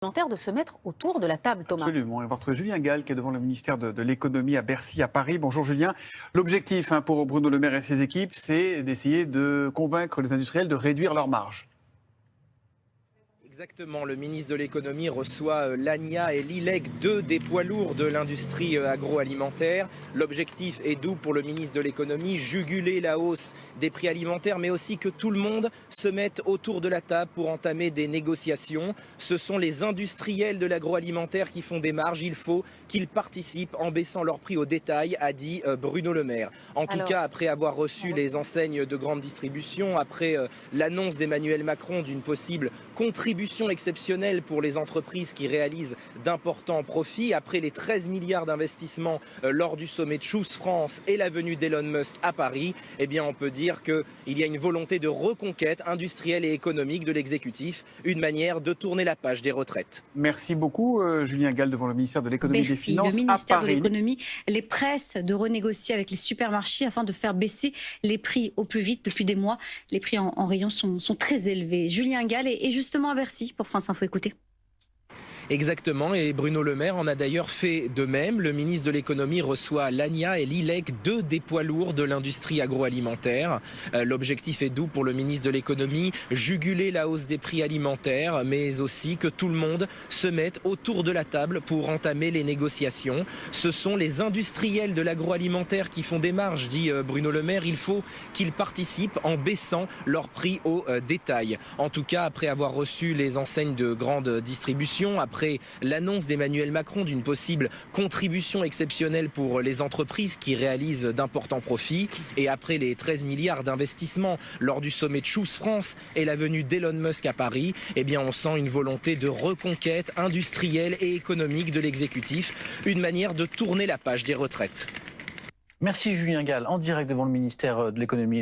De se mettre autour de la table, Thomas. Absolument. On va retrouver Julien Gall qui est devant le ministère de l'économie à Bercy, à Paris. Bonjour Julien. L'objectif pour Bruno Le Maire et ses équipes, c'est d'essayer de convaincre les industriels de réduire leurs marges. Exactement, le ministre de l'économie reçoit l'ANIA et l'ILEC, deux des poids lourds de l'industrie agroalimentaire. L'objectif est doux pour le ministre de l'économie, juguler la hausse des prix alimentaires, mais aussi que tout le monde se mette autour de la table pour entamer des négociations. Ce sont les industriels de l'agroalimentaire qui font des marges, il faut qu'ils participent en baissant leurs prix au détail, a dit Bruno Le Maire. En tout cas, après avoir reçu les enseignes de grande distribution, après l'annonce d'Emmanuel Macron d'une possible contribution exceptionnelle pour les entreprises qui réalisent d'importants profits, après les 13 milliards d'investissements lors du sommet de Choose France et la venue d'Elon Musk à Paris, eh bien on peut dire qu'il y a une volonté de reconquête industrielle et économique de l'exécutif, une manière de tourner la page des retraites. Merci beaucoup Julien Gall devant le ministère de l'économie et des Finances. Le ministère de l'économie les presse de renégocier avec les supermarchés afin de faire baisser les prix au plus vite. Depuis des mois, les prix en rayon sont très élevés. Julien Gall est justement à Bercy pour France Info. Écoutez. Exactement, et Bruno Le Maire en a d'ailleurs fait de même. Le ministre de l'économie reçoit l'ANIA et l'ILEC, deux des poids lourds de l'industrie agroalimentaire. L'objectif est doux pour le ministre de l'économie, juguler la hausse des prix alimentaires, mais aussi que tout le monde se mette autour de la table pour entamer les négociations. Ce sont les industriels de l'agroalimentaire qui font des marges, dit Bruno Le Maire. Il faut qu'ils participent en baissant leurs prix au détail. En tout cas, après avoir reçu les enseignes de grande distribution, après l'annonce d'Emmanuel Macron d'une possible contribution exceptionnelle pour les entreprises qui réalisent d'importants profits, et après les 13 milliards d'investissements lors du sommet de Choose France et la venue d'Elon Musk à Paris, eh bien on sent une volonté de reconquête industrielle et économique de l'exécutif, une manière de tourner la page des retraites. Merci Julien Gall, en direct devant le ministère de l'économie.